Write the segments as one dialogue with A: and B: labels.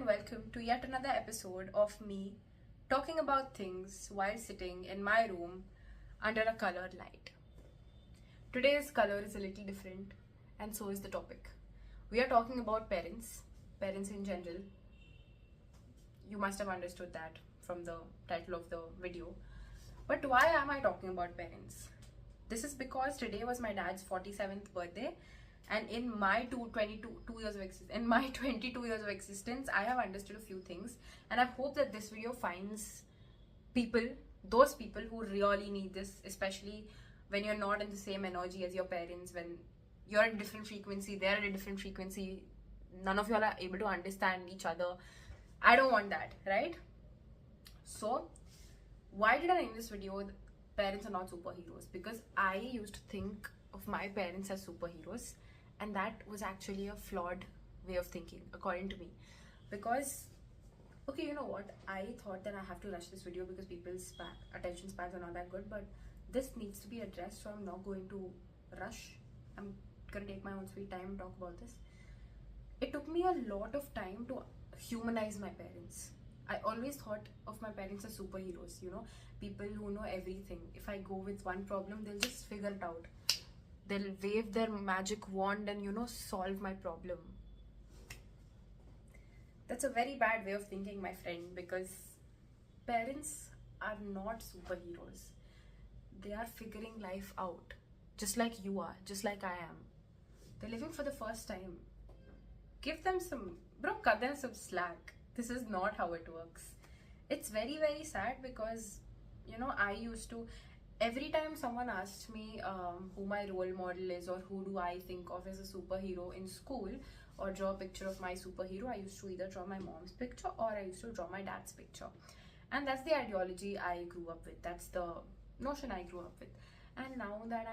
A: welcome to yet another episode of me talking about things while sitting in my room under a colored light. Today's color is a little different, and so is the topic. We are talking about parents in general. You must have understood that from the title of the video. But why am I talking about parents? This is because today was my dad's 47th birthday, and in my 22 years of existence, I have understood a few things, and I hope that this video finds those people who really need this, especially when you're not in the same energy as your parents, when you're at a different frequency, they're at a different frequency, none of y'all are able to understand each other. I don't want that, right? So why did I name this video Parents Are Not Superheroes? Because I used to think of my parents as superheroes, and that was actually a flawed way of thinking, according to me. Because, okay, you know what? I thought that I have to rush this video because people's attention spans are not that good, but this needs to be addressed, so I'm not going to rush. I'm gonna take my own sweet time and talk about this. It took me a lot of time to humanize my parents. I always thought of my parents as superheroes, people who know everything. If I go with one problem, they'll just figure it out. They'll wave their magic wand and, solve my problem. That's a very bad way of thinking, my friend, because parents are not superheroes. They are figuring life out, just like you are, just like I am. They're living for the first time. Give them cut them some slack. This is not how it works. It's very, very sad because, I used to, every time someone asked me who my role model is or who do I think of as a superhero in school, or draw a picture of my superhero, I used to either draw my mom's picture or I used to draw my dad's picture. And that's the ideology I grew up with. That's the notion I grew up with. And now that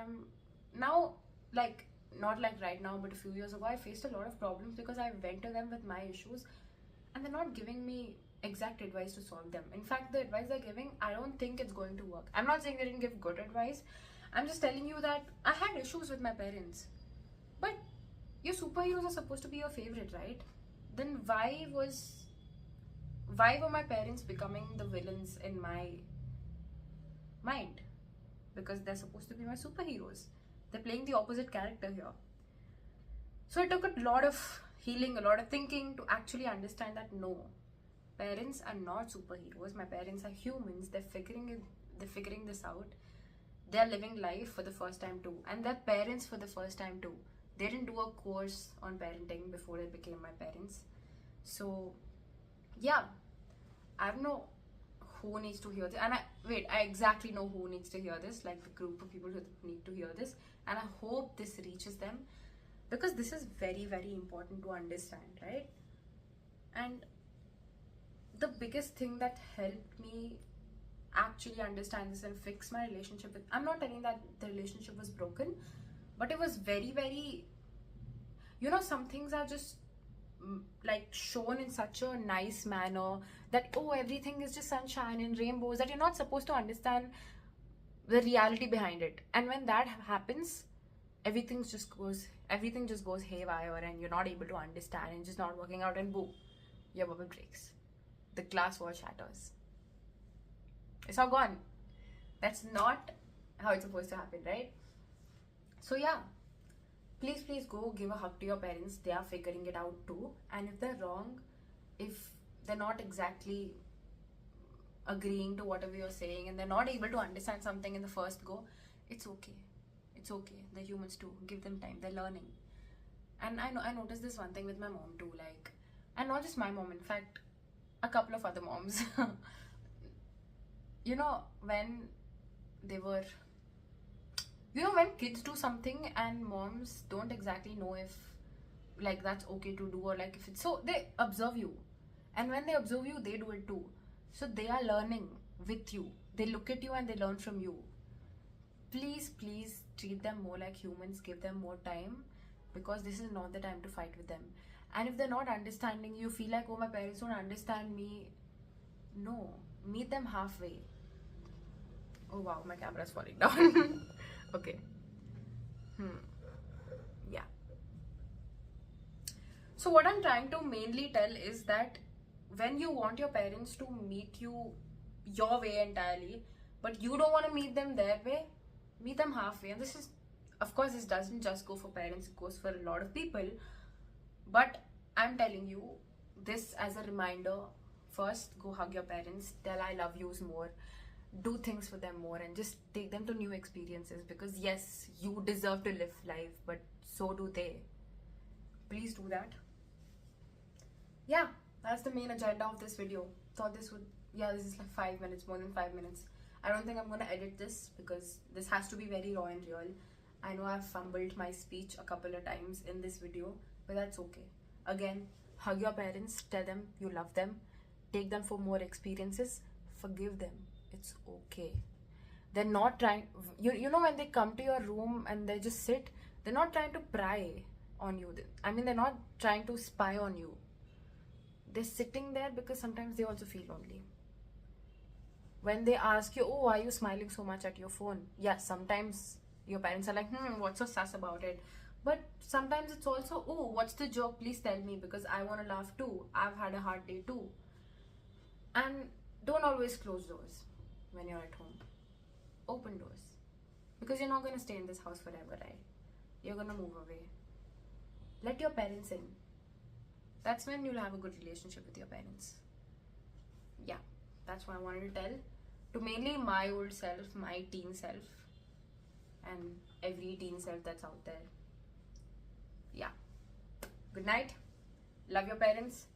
A: not like right now, but a few years ago, I faced a lot of problems because I went to them with my issues and they're not giving me exact advice to solve them. In fact, the advice they're giving, I don't think it's going to work. I'm not saying they didn't give good advice. I'm just telling you that I had issues with my parents. But your superheroes are supposed to be your favorite, right? Then why were my parents becoming the villains in my mind? Because they're supposed to be my superheroes. They're playing the opposite character here. So it took a lot of healing, a lot of thinking to actually understand that no, parents are not superheroes. My parents are humans. They're figuring this out. They're living life for the first time too, and they're parents for the first time too. They didn't do a course on parenting before they became my parents. So yeah, I don't know who needs to hear this, and I exactly know who needs to hear this, like the group of people who need to hear this, and I hope this reaches them, because this is very, very important to understand, right? And the biggest thing that helped me actually understand this and fix my relationship with, I'm not telling that the relationship was broken, but it was very, very, some things are just like shown in such a nice manner that, oh, everything is just sunshine and rainbows, that you're not supposed to understand the reality behind it. And when that happens, everything just goes haywire, and you're not able to understand, and just not working out, and boom, your bubble breaks. The glass wall shatters. It's all gone. That's not how it's supposed to happen, right? So yeah, please go give a hug to your parents. They are figuring it out too. And if they're wrong, if they're not exactly agreeing to whatever you're saying, and they're not able to understand something in the first go, it's okay. It's okay. They're humans too. Give them time. They're learning. And I noticed this one thing with my mom too, and not just my mom, in fact, a couple of other moms. When they were, when kids do something and moms don't exactly know if that's okay to do, or if it's, so they observe you, and when they observe you, they do it too. So they are learning with you. They look at you and they learn from you. Please treat them more like humans. Give them more time, because this is not the time to fight with them. And if they're not understanding, you feel like, oh, my parents don't understand me. No, meet them halfway. Oh wow, my camera's falling down. Okay. Yeah. So what I'm trying to mainly tell is that when you want your parents to meet you your way entirely, but you don't want to meet them their way, meet them halfway. And this is, of course, this doesn't just go for parents, it goes for a lot of people. But I'm telling you this as a reminder. First, go hug your parents, tell I love yous more, do things for them more, and just take them to new experiences, because yes, you deserve to live life, but so do they. Please do that. Yeah, that's the main agenda of this video. Thought this would, yeah, this is like 5 minutes, more than 5 minutes. I don't think I'm gonna edit this because this has to be very raw and real. I know I've fumbled my speech a couple of times in this video, but that's okay. Again, hug your parents, tell them you love them, take them for more experiences, forgive them. It's okay. They're not trying, you know, when they come to your room and they just sit, they're not trying to pry on you. I mean, they're not trying to spy on you. They're sitting there because sometimes they also feel lonely. When they ask you, oh, why are you smiling so much at your phone? Yeah, sometimes your parents are like, what's so sus about it? But sometimes it's also, oh, what's the joke? Please tell me, because I want to laugh too. I've had a hard day too. And don't always close doors when you're at home. Open doors. Because you're not going to stay in this house forever, right? You're going to move away. Let your parents in. That's when you'll have a good relationship with your parents. Yeah, that's what I wanted to tell. To mainly my old self, my teen self, and every teen self that's out there. Yeah. Good night. Love your parents.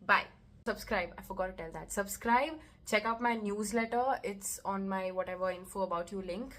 A: Bye. Subscribe. I forgot to tell that. Subscribe. Check out my newsletter. It's on my whatever info about you link.